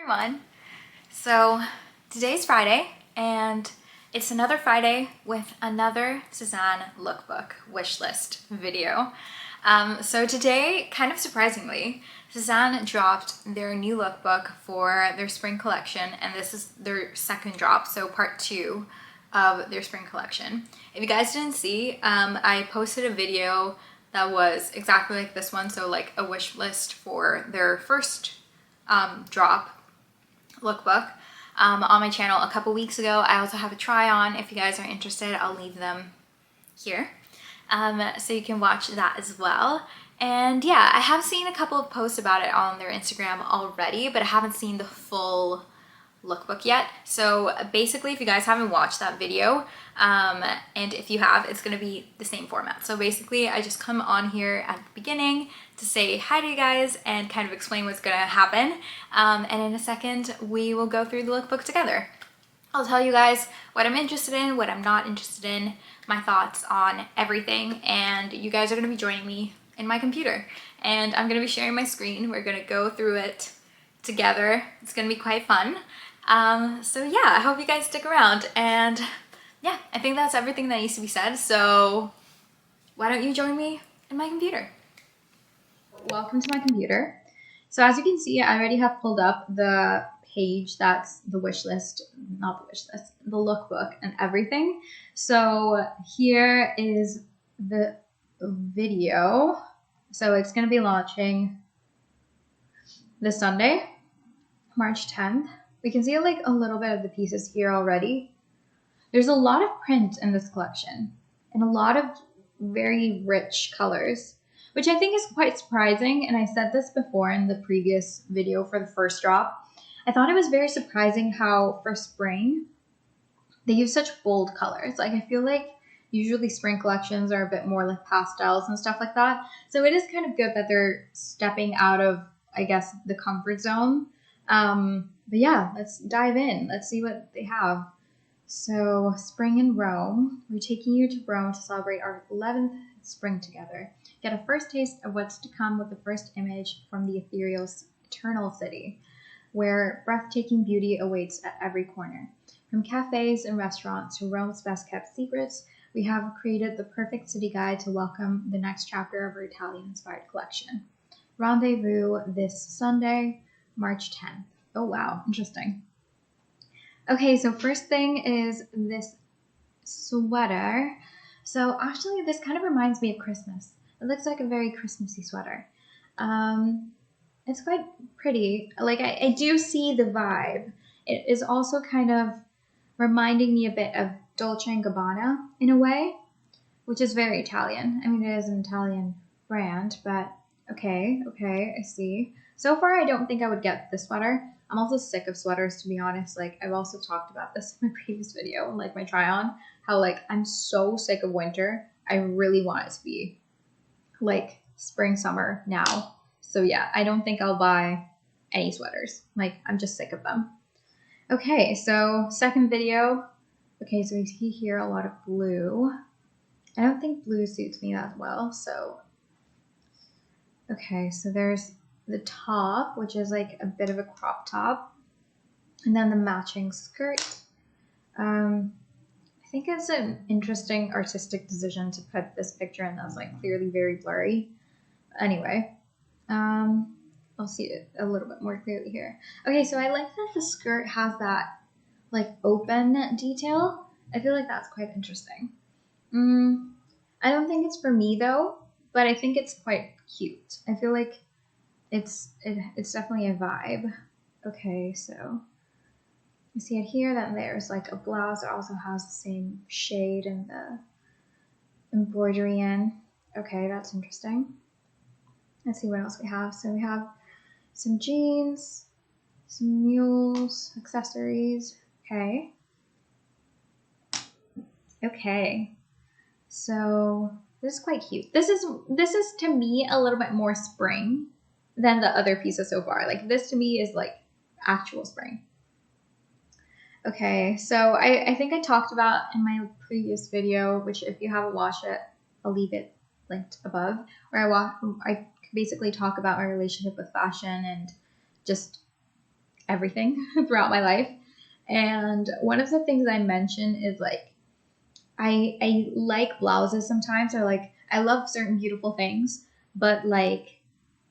Everyone. So today's Friday and it's another Friday with another Sezane lookbook wish list video. So today, kind of surprisingly, Sezane dropped their new lookbook for their spring collection, and this is their second drop, so part 2 of their spring collection. If you guys didn't see, I posted a video that was exactly like this one, so like a wish list for their first drop lookbook on my channel a couple weeks ago. I also have a try on. If you guys are interested, I'll leave them here so you can watch that as well. And yeah, I have seen a couple of posts about it on their Instagram already, but I haven't seen the full lookbook yet. So basically, if you guys haven't watched that video, and if you have, it's going to be the same format. So basically, I just come on here at the beginning to say hi to you guys and kind of explain what's going to happen. And in a second, we will go through the lookbook together. I'll tell you guys what I'm interested in, what I'm not interested in, my thoughts on everything, and you guys are going to be joining me in my computer. And I'm going to be sharing my screen. We're going to go through it together. It's going to be quite fun. So yeah, I hope you guys stick around, and yeah, I think that's everything that needs to be said, so why don't you join me in my computer? Welcome to my computer. So as you can see, I already have pulled up the page that's the wish list, not the wish list, the lookbook and everything. So here is the video. So it's going to be launching this Sunday, March 10th. We can see like a little bit of the pieces here already. There's a lot of print in this collection and a lot of very rich colors, which I think is quite surprising. And I said this before in the previous video for the first drop. I thought it was very surprising how for spring, they use such bold colors. Like I feel like usually spring collections are a bit more like pastels and stuff like that. So it is kind of good that they're stepping out of, I guess, the comfort zone. But yeah, let's dive in. Let's see what they have. So, spring in Rome. We're taking you to Rome to celebrate our 11th spring together. Get a first taste of what's to come with the first image from the ethereal, eternal city, where breathtaking beauty awaits at every corner. From cafes and restaurants to Rome's best-kept secrets, we have created the perfect city guide to welcome the next chapter of our Italian-inspired collection. Rendezvous this Sunday, March 10th. Oh, wow. Interesting. Okay, so first thing is this sweater. So actually, this kind of reminds me of Christmas. It looks like a very Christmassy sweater. It's quite pretty. Like, I do see the vibe. It is also kind of reminding me a bit of Dolce & Gabbana in a way, which is very Italian. I mean, it is an Italian brand, but okay, I see. So far, I don't think I would get this sweater. I'm also sick of sweaters, to be honest. Like, I've also talked about this in my previous video, like my try on, how like I'm so sick of winter. I really want it to be like spring, summer now. So yeah, I don't think I'll buy any sweaters. Like, I'm just sick of them. Okay, so second video. Okay, so we see here a lot of blue. I don't think blue suits me that well, so. Okay, so there's the top, which is like a bit of a crop top, and then the matching skirt. I think it's an interesting artistic decision to put this picture in that's like clearly very blurry. Anyway, I'll see it a little bit more clearly here. Okay, so I like that the skirt has that like open detail. I feel like that's quite interesting. I don't think it's for me though, but I think it's quite cute. I feel like it's definitely a vibe. Okay, so you see it here. Then there's like a blouse that also has the same shade and the embroidery in. Okay, that's interesting. Let's see what else we have. So we have some jeans, some mules, accessories. Okay. So this is quite cute. This is to me a little bit more spring than the other pieces so far. Like this to me is like actual spring. Okay, so I think I talked about in my previous video, which if you haven't watched it, I'll leave it linked above, where I basically talk about my relationship with fashion and just everything throughout my life. And one of the things I mentioned is like, I like blouses sometimes, or like I love certain beautiful things, but like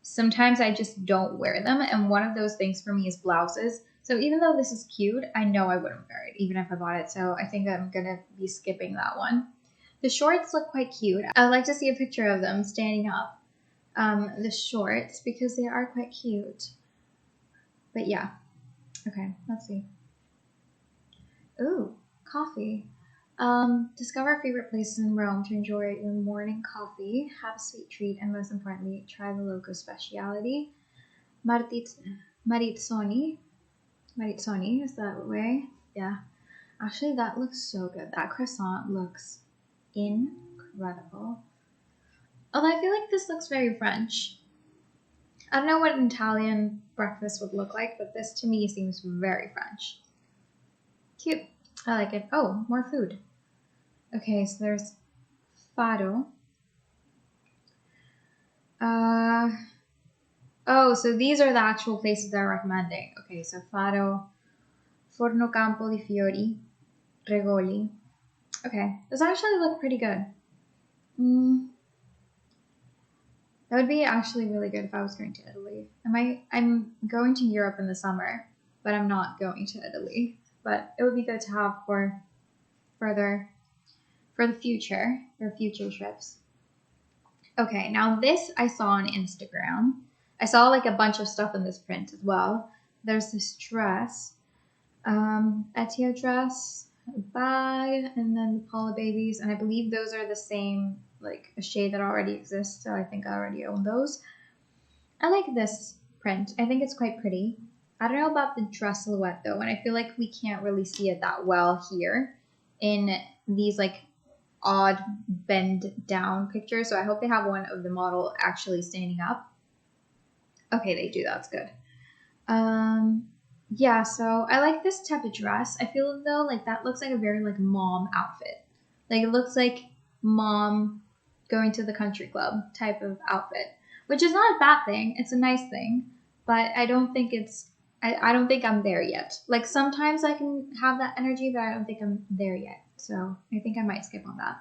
sometimes I just don't wear them. And one of those things for me is blouses. So even though this is cute, I know I wouldn't wear it even if I bought it. So I think I'm gonna be skipping that one. The shorts look quite cute. I'd like to see a picture of them standing up. The shorts, because they are quite cute. But yeah. Okay, let's see. Ooh, coffee. Discover favorite places in Rome to enjoy your morning coffee, have a sweet treat, and most importantly, try the local speciality. Marizzoni. Marizzoni, is that way? Yeah. Actually, that looks so good. That croissant looks incredible. Although I feel like this looks very French. I don't know what an Italian breakfast would look like, but this to me seems very French. Cute. I like it. Oh, more food. Okay, so there's Faro. Oh, so these are the actual places they're recommending. Okay, so Faro, Forno Campo di Fiori, Regoli. Okay, those actually look pretty good. That would be actually really good if I was going to Italy. I'm going to Europe in the summer, but I'm not going to Italy. But it would be good to have for the future, for future trips. Okay, now this I saw on Instagram. I saw like a bunch of stuff in this print as well. There's this dress, Etia dress, a bag, and then the Paula babies, and I believe those are the same, like a shade that already exists, so I think I already own those. I like this print. I think it's quite pretty. I don't know about the dress silhouette though, and I feel like we can't really see it that well here in these like odd bend down pictures, so I hope they have one of the model actually standing up. Okay, they do. That's good. Yeah, so I like this type of dress. I feel though like that looks like a very like mom outfit. Like it looks like mom going to the country club type of outfit, which is not a bad thing. It's a nice thing, but I don't think it's I don't think I'm there yet. Like sometimes I can have that energy, but I don't think I'm there yet. So I think I might skip on that.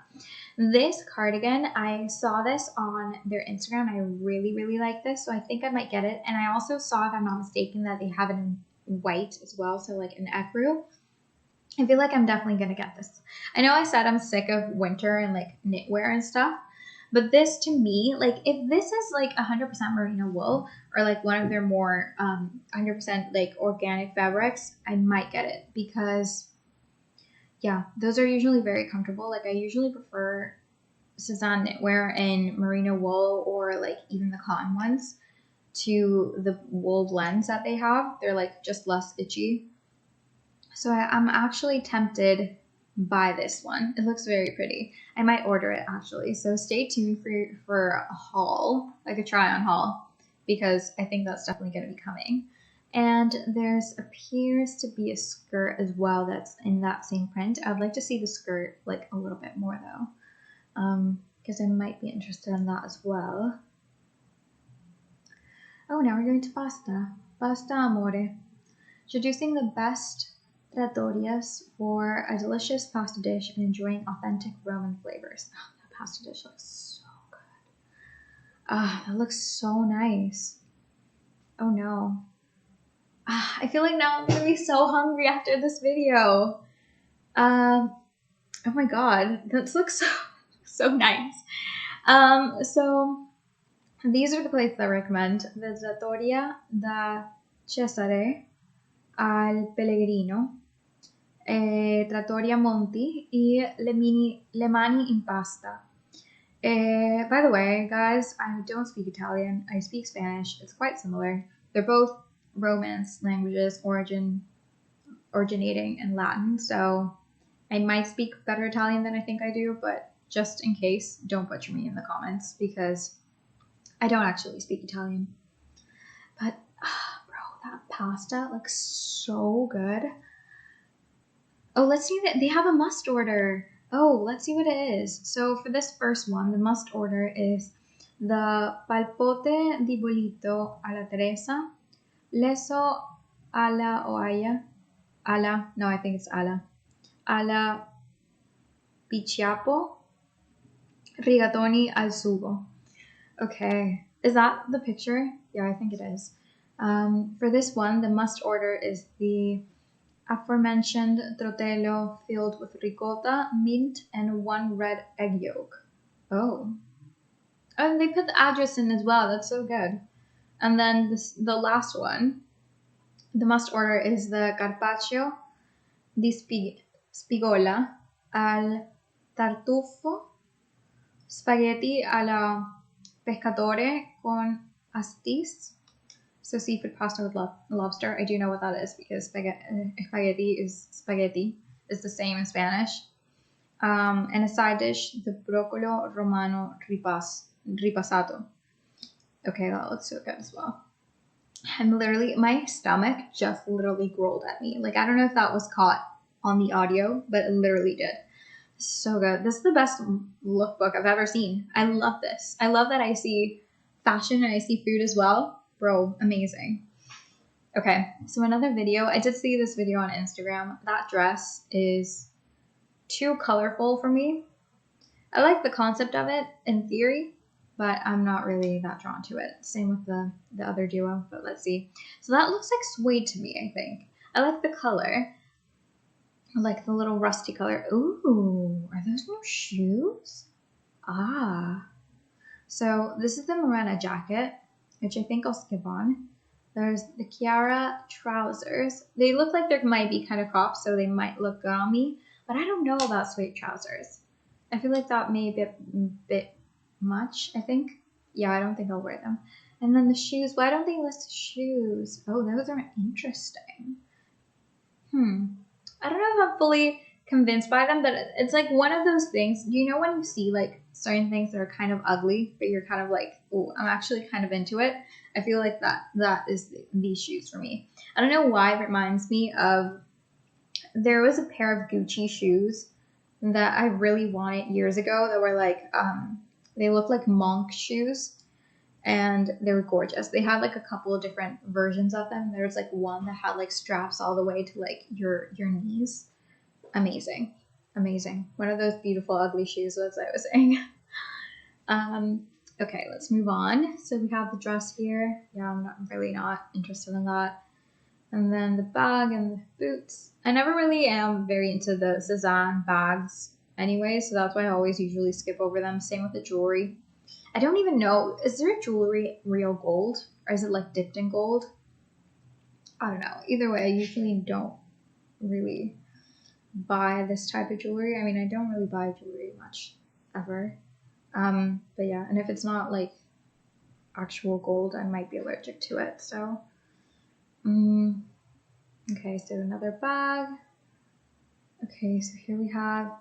This cardigan, I saw this on their Instagram. I really, really like this, so I think I might get it. And I also saw, if I'm not mistaken, that they have it in white as well, so like an ecru. I feel like I'm definitely gonna get this. I know I said I'm sick of winter and like knitwear and stuff, but this to me, like if this is like 100% merino wool or like one of their more 100% like organic fabrics, I might get it because yeah, those are usually very comfortable. Like I usually prefer Sezane knitwear in merino wool or like even the cotton ones to the wool blends that they have. They're like just less itchy. So I'm actually tempted by this one. It looks very pretty. I might order it actually. So stay tuned for a haul, like a try on haul, because I think that's definitely going to be coming. And there's appears to be a skirt as well that's in that same print. I'd like to see the skirt like a little bit more though, because I might be interested in that as well. Oh, now we're going to pasta. Pasta amore. Introducing the best trattorias for a delicious pasta dish and enjoying authentic Roman flavors. Oh, that pasta dish looks so good. Ah, that looks so nice. Oh no. I feel like now I'm gonna be so hungry after this video. Oh my god, that looks so nice. So these are the places I recommend: the Trattoria da Cesare al Pellegrino, Trattoria Monti, e Le Mani in Pasta. By the way, guys, I don't speak Italian. I speak Spanish. It's quite similar. They're both Romance languages, originating in Latin, so I might speak better Italian than I think I do, but just in case, don't butcher me in the comments because I don't actually speak Italian. But bro, that pasta looks so good. Oh, let's see that they have a must order. Oh, let's see what it is. So for this first one, the must order is the palpote di bollito alla Teresa, leso Alla o Aya. Alla, no, I think it's Alla. Alla Picciapo. Rigatoni al sugo. Okay, is that the picture? Yeah, I think it is. For this one, the must order is the aforementioned trotello filled with ricotta, mint, and 1 red egg yolk. Oh. And they put the address in as well. That's so good. And then the last one, the must order is the carpaccio di spigola al tartufo, spaghetti alla pescatore con astis. So seafood pasta with lobster. I do know what that is because spaghetti is the same in Spanish. And a side dish, the broccolo romano ripasato. Okay, that looks so good as well. I'm literally, my stomach just literally growled at me. Like, I don't know if that was caught on the audio, but it literally did. So good. This is the best lookbook I've ever seen. I love this. I love that I see fashion and I see food as well. Bro, amazing. Okay, so another video. I did see this video on Instagram. That dress is too colorful for me. I like the concept of it in theory, but I'm not really that drawn to it. Same with the other duo, but let's see. So that looks like suede to me, I think. I like the color. I like the little rusty color. Ooh, are those new shoes? Ah. So this is the Morena jacket, which I think I'll skip on. There's the Chiara trousers. They look like they might be kind of cropped, so they might look good on me, but I don't know about suede trousers. I feel like that may be a bit much, I think. Yeah, I don't think I'll wear them. And then the shoes. Why don't they list shoes? Oh, those are interesting. I don't know if I'm fully convinced by them, but it's like one of those things. Do you know when you see like certain things that are kind of ugly, but you're kind of like, oh, I'm actually kind of into it? I feel like that is these shoes for me. I don't know why it reminds me of, there was a pair of Gucci shoes that I really wanted years ago that were like, they look like monk shoes and they were gorgeous. They had like a couple of different versions of them. There was like one that had like straps all the way to like your knees. Amazing. One of those beautiful ugly shoes, as I was saying. Okay, let's move on. So we have the dress here. Yeah, I'm really not interested in that. And then the bag and the boots. I never really am very into the Sezane bags anyway, so that's why I always usually skip over them. Same with the jewelry. I don't even know, is their jewelry real gold? Or is it like dipped in gold? I don't know. Either way, I usually don't really buy this type of jewelry. I mean, I don't really buy jewelry much ever. But yeah, and if it's not like actual gold, I might be allergic to it. So, okay, so another bag. Okay, so here we have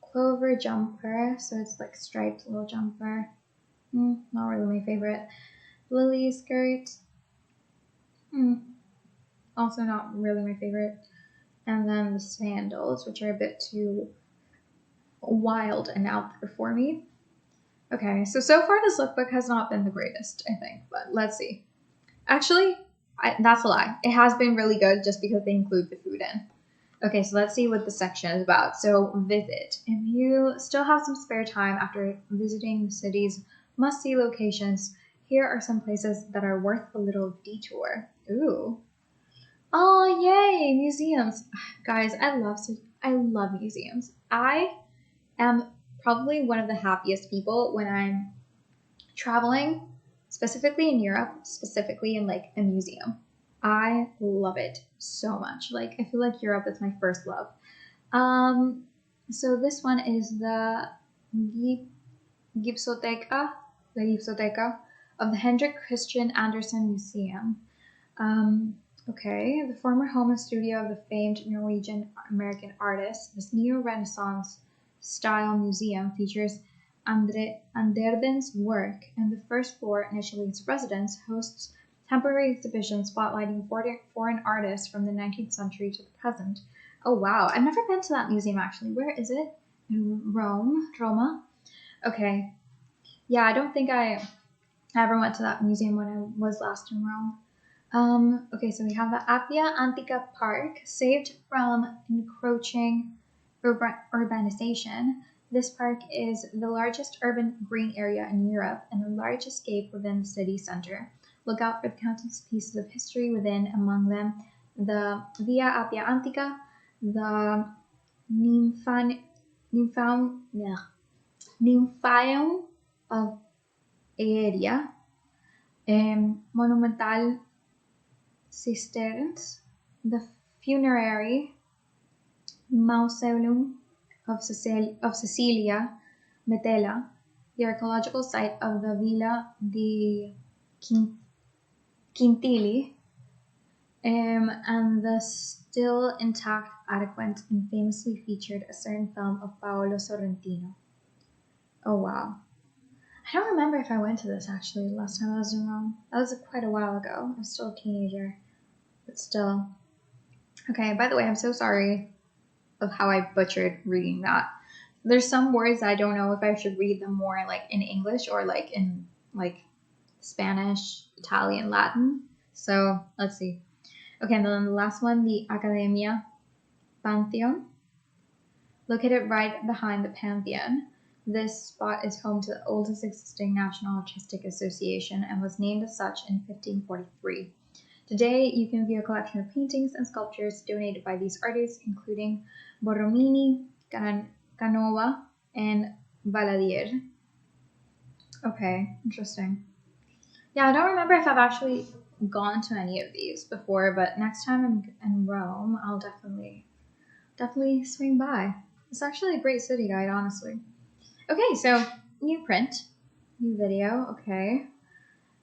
clover jumper. So it's like striped little jumper. Not really my favorite. Lily skirt. Also not really my favorite. And then the sandals, which are a bit too wild and out there for me. Okay, so far this lookbook has not been the greatest, I think, but let's see. Actually, that's a lie. It has been really good just because they include the food in. Okay, so let's see what the section is about. So visit. If you still have some spare time after visiting the city's must-see locations, here are some places that are worth a little detour. Ooh. Oh, yay, museums. Guys, I love museums. I am probably one of the happiest people when I'm traveling, specifically in Europe, specifically in like a museum. I love it so much. Like, I feel like Europe is my first love. So this one is the Gipsoteca of the Hendrik Christian Andersen Museum. Okay, the former home and studio of the famed Norwegian-American artist, this neo-Renaissance style museum features Anderden's work, and the first floor, initially its residence, hosts temporary exhibitions spotlighting foreign artists from the 19th century to the present. Oh wow, I've never been to that museum actually. Where is it? In Roma? Okay. Yeah, I don't think I ever went to that museum when I was last in Rome. Okay, so we have the Appia Antica Park, saved from encroaching urbanization. This park is the largest urban green area in Europe and the largest escape within the city center. Look out for the countless pieces of history within, among them the Via Appia Antica, the Nymphan, Nymphaeum, yeah, Nymphaeum of Aeria, Monumental Cisterns, the funerary mausoleum of Cecilia Metella, the archaeological site of the Villa di Quintili, and the still intact aqueduct famously featured a certain film of Paolo Sorrentino. Oh wow. I don't remember if I went to this actually last time I was in Rome. That was quite a while ago. I was still a teenager, but still. Okay, by the way, I'm so sorry of how I butchered reading that. There's some words I don't know if I should read them more like in English or like in like Spanish, Italian, Latin. So let's see. Okay, and then the last one, the Academia Pantheon. Located right behind the Pantheon, this spot is home to the oldest existing National Artistic Association and was named as such in 1543. Today, you can view a collection of paintings and sculptures donated by these artists, including Borromini, Canova, and Valadier. Okay, interesting. Yeah, I don't remember if I've actually gone to any of these before, but next time I'm in Rome, I'll definitely swing by. It's actually a great city guide, honestly. Okay, so new print, new video, okay.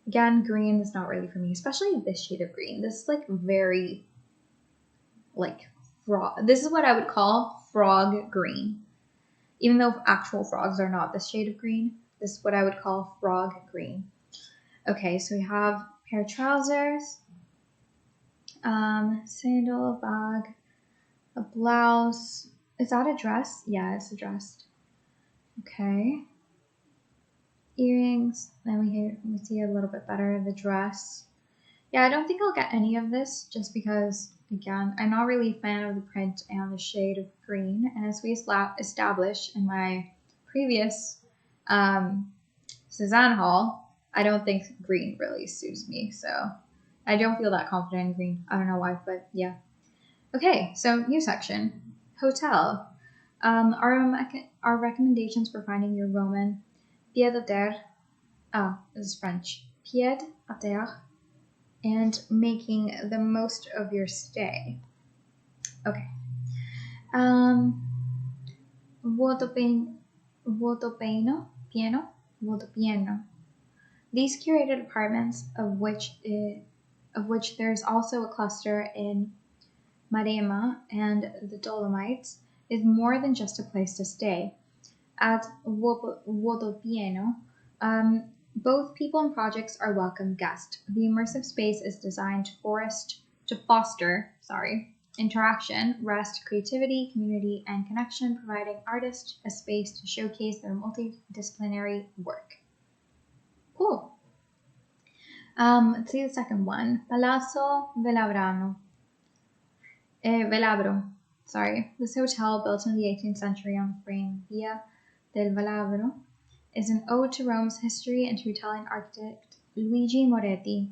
Again, green is not really for me, especially this shade of green. This is like very, like, frog. This is what I would call frog green. Even though actual frogs are not this shade of green, this is what I would call frog green. Okay, so we have a pair of trousers, sandal, bag, a blouse. Is that a dress? Yeah, it's a dress. Okay. Earrings. Then we see a little bit better the dress. Yeah, I don't think I'll get any of this just because, again, I'm not really a fan of the print and the shade of green. And as we established in my previous Sezane haul, I don't think green really suits me. So I don't feel that confident in green. I don't know why, but yeah. Okay, so new section. Hotel. Our recommendations for finding your Roman pied à terre. Oh, this is French. Pied à terre. And making the most of your stay. Okay. Vuoto pieno. These curated apartments, of which there's also a cluster in Maremma and the Dolomites, is more than just a place to stay. At Vuoto Pieno, both people and projects are welcome guests. The immersive space is designed to foster interaction, rest, creativity, community, and connection, providing artists a space to showcase their multidisciplinary work. Cool. Let's see the second one. Palazzo Velabro. This hotel, built in the 18th century on the famed Via del Velabro, is an ode to Rome's history and to Italian architect Luigi Moretti.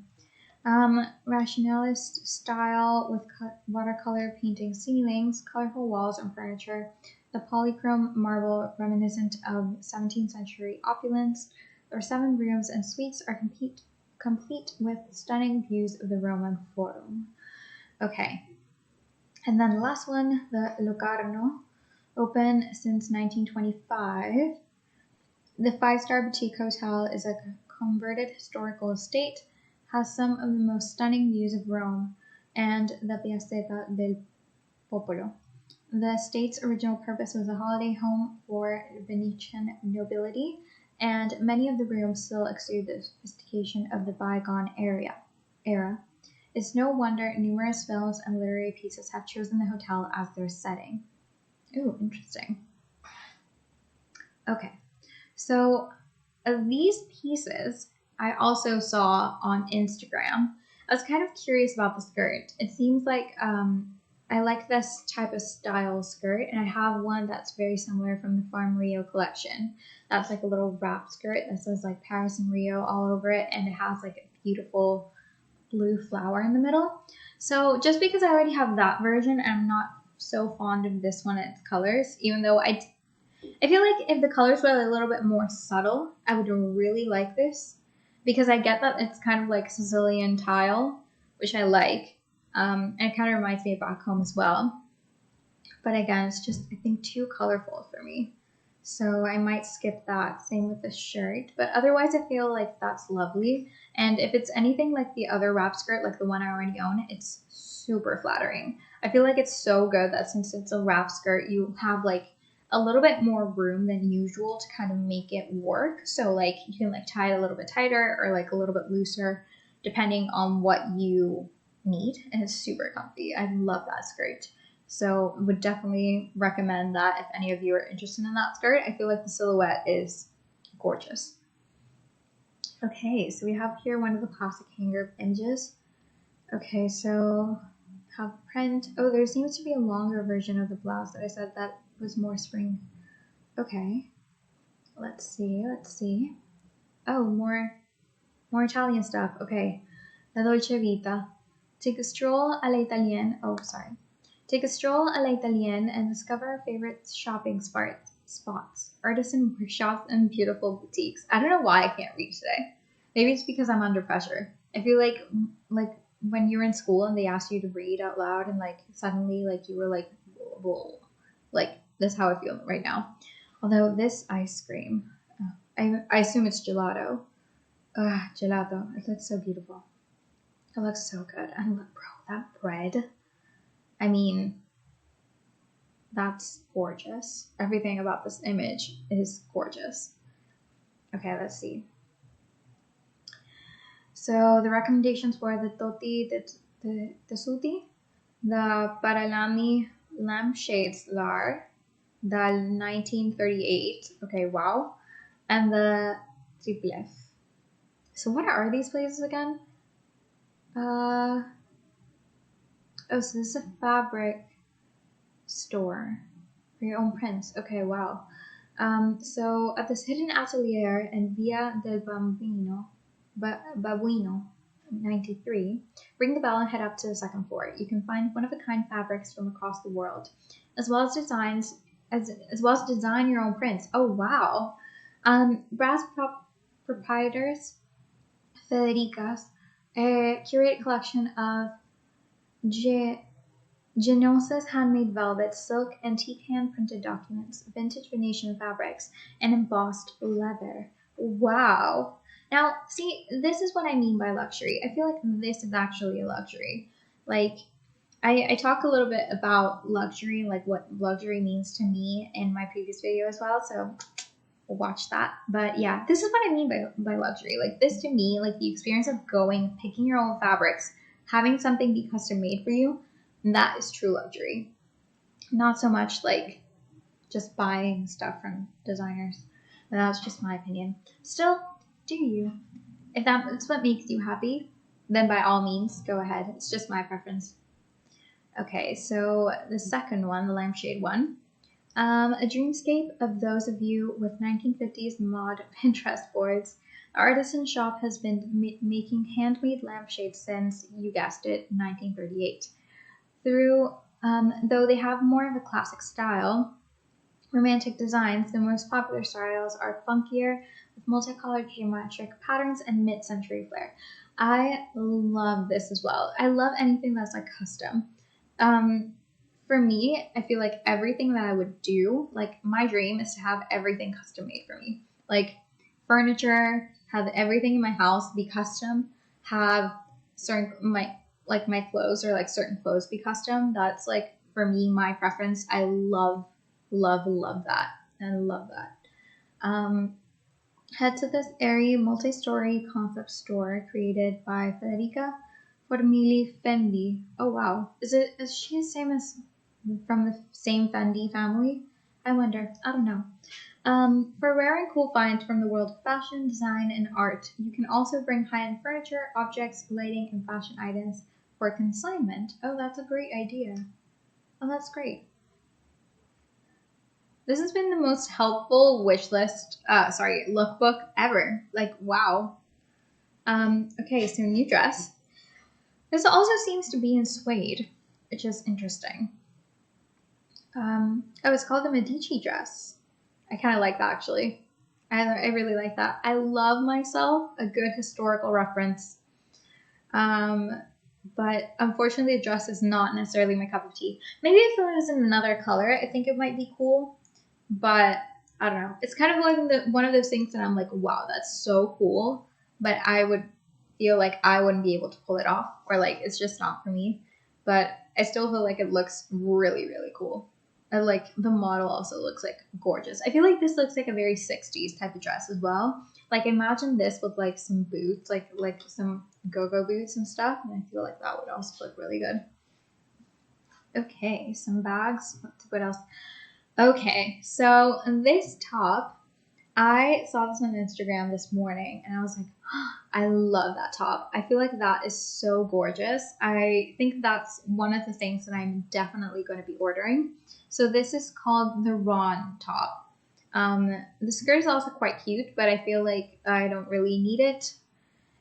Rationalist style with watercolor painting ceilings, colorful walls and furniture, the polychrome marble reminiscent of 17th century opulence. Their 7 rooms and suites are complete with stunning views of the Roman Forum. Okay. And then the last one, the Locarno, open since 1925. The 5-star boutique hotel is a converted historical estate, has some of the most stunning views of Rome and the Piazzetta del Popolo. The estate's original purpose was a holiday home for Venetian nobility, and many of the rooms still exude the sophistication of the bygone era. It's no wonder numerous films and literary pieces have chosen the hotel as their setting. Ooh, interesting. Okay, so these pieces I also saw on Instagram, I was kind of curious about the skirt. It seems like I like this type of style skirt, and I have one that's very similar from the Farm Rio collection. That's like a little wrap skirt that says like Paris and Rio all over it, and it has like a beautiful blue flower in the middle. So just because I already have that version, I'm not so fond of this one and its colors, even though I feel like if the colors were a little bit more subtle, I would really like this, because I get that it's kind of like Sicilian tile, which I like. And it kind of reminds me of back home as well. But again, it's just, I think, too colorful for me. So I might skip that. Same with the shirt. But otherwise, I feel like that's lovely. And if it's anything like the other wrap skirt, like the one I already own, it's super flattering. I feel like it's so good that since it's a wrap skirt, you have like a little bit more room than usual to kind of make it work. So like you can like tie it a little bit tighter or like a little bit looser depending on what you need, and it's super comfy. I love that skirt. So would definitely recommend that if any of you are interested in that skirt. I feel like the silhouette is gorgeous. Okay, so we have here one of the classic hanger hinges. Okay, so have print. Oh, there seems to be a longer version of the blouse that I said that was more spring. Okay, let's see. Oh, more Italian stuff. Okay, La Dolce Vita. Take a stroll à l'italienne. Oh, sorry. Take a stroll à l'italienne and discover our favorite shopping spots, artisan workshops, and beautiful boutiques. I don't know why I can't read today. Maybe it's because I'm under pressure. I feel like when you were in school and they asked you to read out loud and like suddenly like you were like, whoa. Like that's how I feel right now. Although this ice cream, I assume it's gelato. Gelato. It looks so beautiful. It looks so good. And look, bro, that bread. I mean, that's gorgeous. Everything about this image is gorgeous. Okay, let's see. So the recommendations were the Toti the Tessuti, the Paralami lampshades lar, the 1938. Okay, wow. And the Triplef. So what are these places again? Oh, so this is a fabric store for your own prints. Okay, wow. So at this hidden atelier in Via del Babuino, 93, ring the bell and head up to the second floor. You can find one-of-a-kind fabrics from across the world, as well as design your own prints. Oh wow! Brass proprietors Federica's curated collection of Genosa's handmade velvet, silk, antique hand-printed documents, vintage Venetian fabrics, and embossed leather. Wow. Now, see, this is what I mean by luxury. I feel like this is actually a luxury. Like, I talk a little bit about luxury, like what luxury means to me in my previous video as well, so watch that. But yeah, this is what I mean by luxury. Like, this to me, like the experience of going, picking your own fabrics, having something be custom made for you, that is true luxury. Not so much like just buying stuff from designers. But that's just my opinion. Still, do you? If that's what makes you happy, then by all means, go ahead. It's just my preference. Okay, so the second one, the lampshade one. A dreamscape of those of you with 1950s mod Pinterest boards. The artisan shop has been making handmade lampshades since, you guessed it, 1938. Though they have more of a classic style, romantic designs, the most popular styles are funkier with multicolored geometric patterns and mid-century flair. I love this as well. I love anything that's like custom. For me, I feel like everything that I would do, like my dream is to have everything custom made for me. Like furniture, have everything in my house be custom, have my clothes or like certain clothes be custom. That's like for me my preference. I love that. I love that. Head to this airy multi-story concept store created by Federica Formili Fendi. Oh wow, is she the same as from the same Fendi family? I wonder. I don't know. For rare and cool finds from the world of fashion, design, and art, you can also bring high-end furniture, objects, lighting, and fashion items for consignment. Oh, that's a great idea. Oh, that's great. This has been the most helpful lookbook ever. Like, wow. Okay, so new dress. This also seems to be in suede, which is interesting. Oh, it's called the Medici dress. I kind of like that, actually. I really like that. I love myself a good historical reference. But unfortunately, the dress is not necessarily my cup of tea. Maybe if it was in another color, I think it might be cool. But I don't know. It's kind of like one of those things that I'm like, wow, that's so cool. But I would feel like I wouldn't be able to pull it off, or like it's just not for me. But I still feel like it looks really, really cool. And like the model also looks like gorgeous. I feel like this looks like a very 60s type of dress as well. Like imagine this with like some boots, like some go-go boots and stuff. And I feel like that would also look really good. Okay, some bags. What else? Okay, so this top, I saw this on Instagram this morning and I was like, oh, I love that top. I feel like that is so gorgeous. I think that's one of the things that I'm definitely going to be ordering. So this is called the Ron top. The skirt is also quite cute, but I feel like I don't really need it.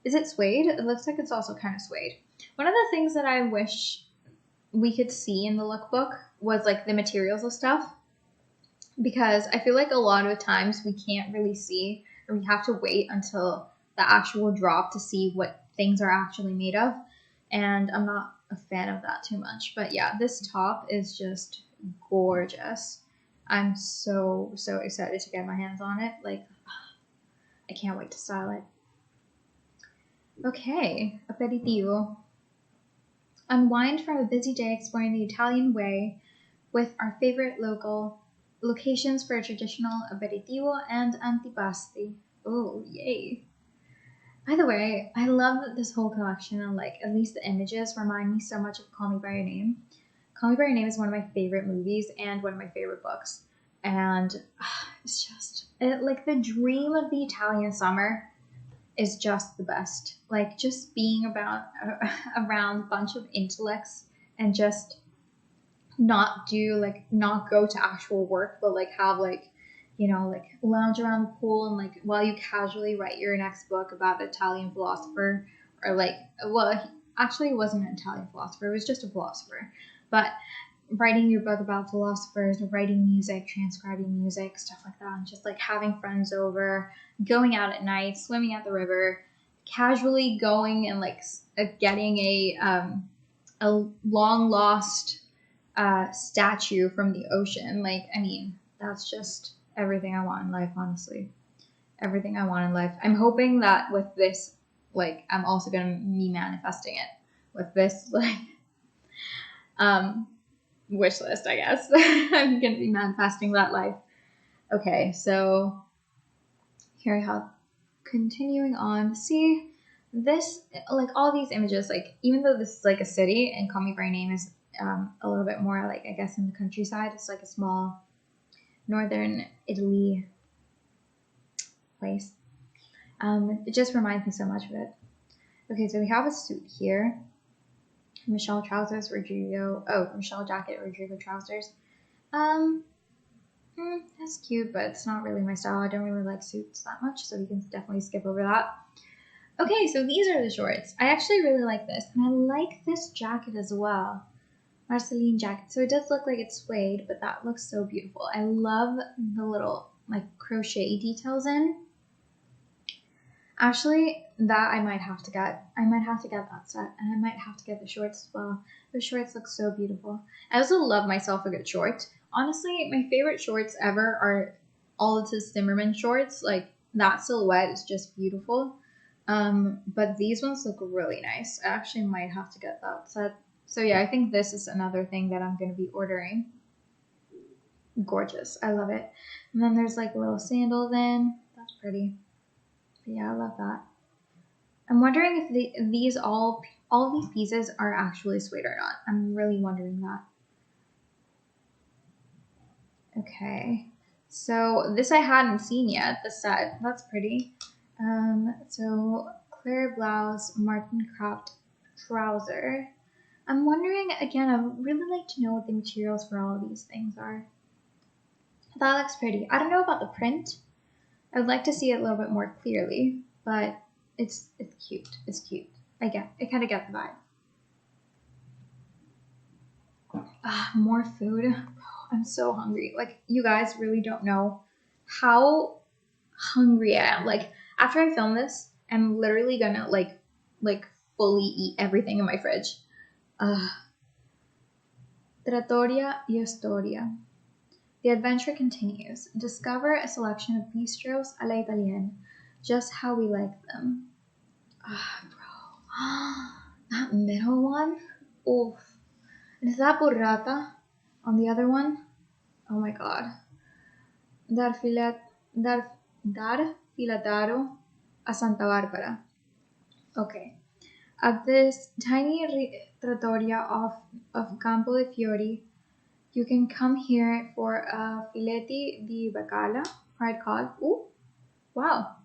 Is it suede? It looks like it's also kind of suede. One of the things that I wish we could see in the lookbook was like the materials of stuff, because I feel like a lot of times we can't really see, or we have to wait until the actual drop to see what things are actually made of. And I'm not a fan of that too much. But yeah, this top is just gorgeous. I'm so excited to get my hands on it. Like, I can't wait to style it. Okay, aperitivo. Unwind from a busy day exploring the Italian way with our favorite local locations for a traditional aperitivo and antipasti. Oh, yay. By the way, I love that this whole collection, and like at least the images remind me so much of Call Me By Your Name. Call Me By Your Name is one of my favorite movies and one of my favorite books. And it's just, like the dream of the Italian summer is just the best. Like just being around a bunch of intellects and just not go to actual work, but like have like, you know, like lounge around the pool and like while you casually write your next book about an Italian philosopher, or like, well, actually it wasn't an Italian philosopher, it was just a philosopher, but writing your book about philosophers, or writing music, transcribing music, stuff like that, and just like having friends over, going out at night, swimming at the river, casually going and like getting a long lost statue from the ocean. Like, I mean, that's just everything I want in life, honestly. Everything I want in life. I'm hoping that with this, like, I'm also gonna be manifesting it with this, like, wish list, I guess. I'm gonna be manifesting that life. Okay, so here I have, continuing on. See, this, like, all these images, like, even though this is like a city and Call Me By Your Name is a little bit more like, I guess, in the countryside, it's like a small northern Italy place. It just reminds me so much of it. Okay, so we have a suit here. Michelle trousers, Michelle jacket, Rodrigo trousers. That's cute, but it's not really my style. I don't really like suits that much, so we can definitely skip over that. Okay, so these are the shorts. I actually really like this, and I like this jacket as well. Marceline jacket. So it does look like it's suede, but that looks so beautiful. I love the little like crochet details in. Actually, that I might have to get. I might have to get that set, and I might have to get the shorts as well. The shorts look so beautiful. I also love myself a good short. Honestly, my favorite shorts ever are all of the Zimmerman shorts. Like, that silhouette is just beautiful. But these ones look really nice. I actually might have to get that set. So yeah, I think this is another thing that I'm going to be ordering. Gorgeous. I love it. And then there's like little sandals in. That's pretty. But yeah, I love that. I'm wondering if all these pieces are actually suede or not. I'm really wondering that. Okay, so this I hadn't seen yet, the set. That's pretty. So clear blouse, marten cropped trouser. I'm wondering, again, I would really like to know what the materials for all of these things are. That looks pretty. I don't know about the print. I would like to see it a little bit more clearly, but it's cute. It's cute. I kind of get the vibe. More food. I'm so hungry. Like, you guys really don't know how hungry I am. Like, after I film this, I'm literally gonna like fully eat everything in my fridge. Trattoria y Historia. The adventure continues. Discover a selection of bistros a la italienne, just how we like them. Bro. That middle one? Oof. And is that burrata on the other one? Oh my god. Dar filataro a Santa Barbara. Okay. At this tiny trattoria of Campo de Fiori, you can come here for a filetti di bacala, fried cod. Ooh, wow.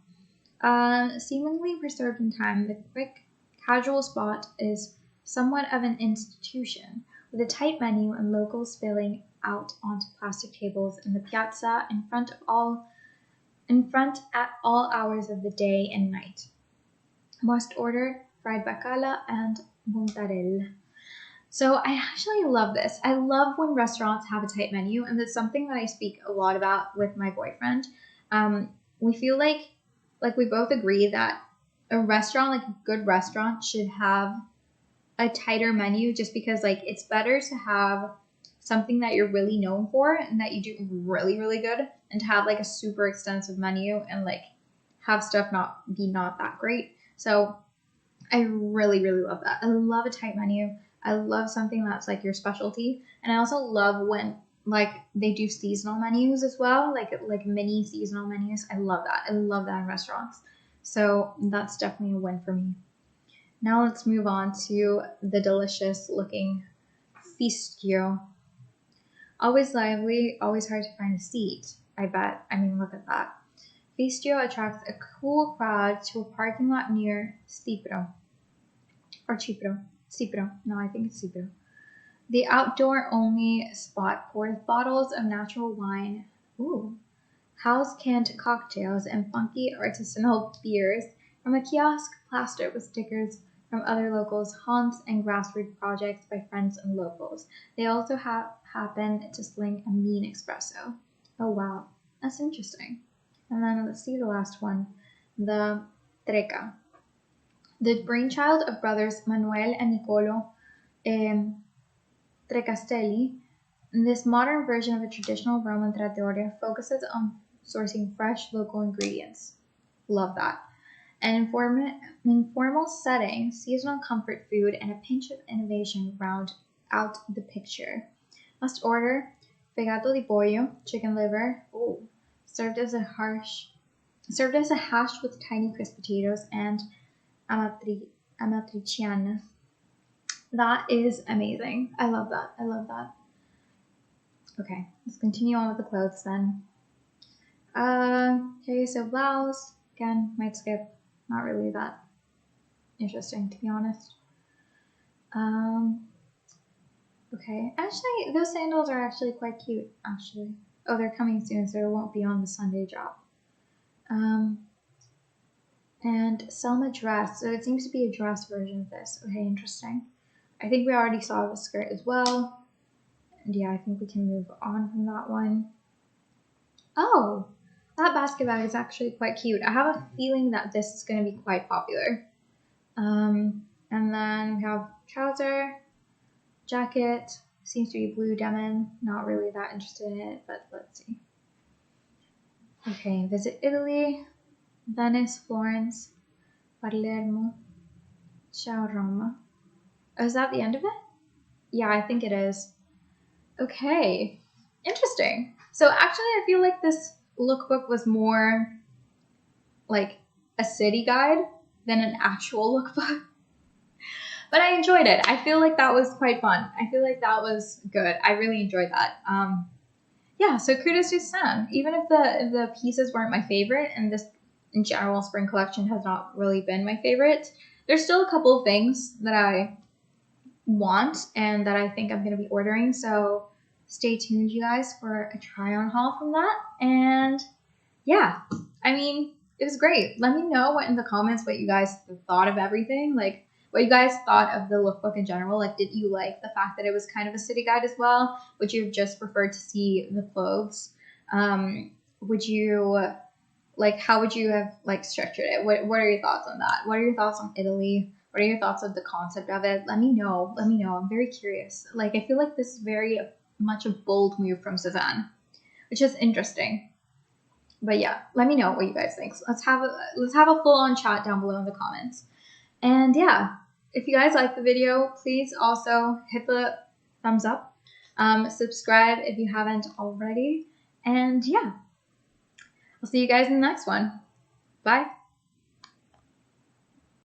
Seemingly preserved in time, the quick, casual spot is somewhat of an institution, with a tight menu and locals spilling out onto plastic tables in the piazza in front at all hours of the day and night. Must order fried bacala and montarel. So I actually love this. I love when restaurants have a tight menu, and it's something that I speak a lot about with my boyfriend. We feel like we both agree that a restaurant, like a good restaurant, should have a tighter menu, just because like it's better to have something that you're really known for and that you do really, really good, and to have like a super extensive menu and like have stuff not that great. So I really, really love that. I love a tight menu. I love something that's like your specialty. And I also love when like they do seasonal menus as well, like mini seasonal menus. I love that. I love that in restaurants. So that's definitely a win for me. Now let's move on to the delicious looking fistio. Always lively, always hard to find a seat, I bet. I mean, look at that. Fistio attracts a cool crowd to a parking lot near Cipro. Or Cipro. No, I think it's Cipro. The outdoor-only spot pours bottles of natural wine, house canned cocktails, and funky artisanal beers from a kiosk plastered with stickers from other locals' haunts and grassroots projects by friends and locals. They also happen to sling a mean espresso. Oh wow, that's interesting. And then let's see the last one, the Treca. The brainchild of brothers Manuel and Nicolo Trecastelli, this modern version of a traditional Roman trattoria focuses on sourcing fresh local ingredients. Love that. An informal setting, seasonal comfort food, and a pinch of innovation round out the picture. Must order fegato di pollo, chicken liver, served as a hash with tiny crisp potatoes, and amatriciana. That is amazing. I love that. I love that. Okay, let's continue on with the clothes then. Okay, so blouse. Again, might skip. Not really that interesting, to be honest. Okay, actually, those sandals are actually quite cute, actually. Oh, they're coming soon, so it won't be on the Sunday drop. And Selma dress. So it seems to be a dress version of this. Okay, interesting. I think we already saw the skirt as well. And yeah, I think we can move on from that one. Oh, that basket bag is actually quite cute. I have a feeling that this is going to be quite popular. And then we have trouser, jacket, seems to be blue denim. Not really that interested in it, but let's see. Okay, visit Italy, Venice, Florence, Palermo, ciao Roma. Oh, is that the end of it? Yeah, I think it is. Okay, interesting. So actually, I feel like this lookbook was more like a city guide than an actual lookbook. But I enjoyed it. I feel like that was quite fun. I feel like that was good. I really enjoyed that. yeah, so kudos to Sezane. Even if the pieces weren't my favorite, and this in general spring collection has not really been my favorite, there's still a couple of things that I want and that I think I'm going to be ordering. So stay tuned, you guys, for a try on haul from that. And yeah, I mean, it was great. Let me know in the comments what you guys thought of everything. Like, what you guys thought of the lookbook in general. Like, did you like the fact that it was kind of a city guide as well? Would you have just preferred to see the clothes? Would you, like, how would you have, like, structured it? What are your thoughts on that? What are your thoughts on Italy? What are your thoughts of the concept of it? Let me know. Let me know. I'm very curious. Like, I feel like this is very much a bold move from Sezane, which is interesting. But yeah, let me know what you guys think. So let's have a full-on chat down below in the comments. And yeah, if you guys like the video, please also hit the thumbs up. Subscribe if you haven't already. And yeah, I'll see you guys in the next one. Bye.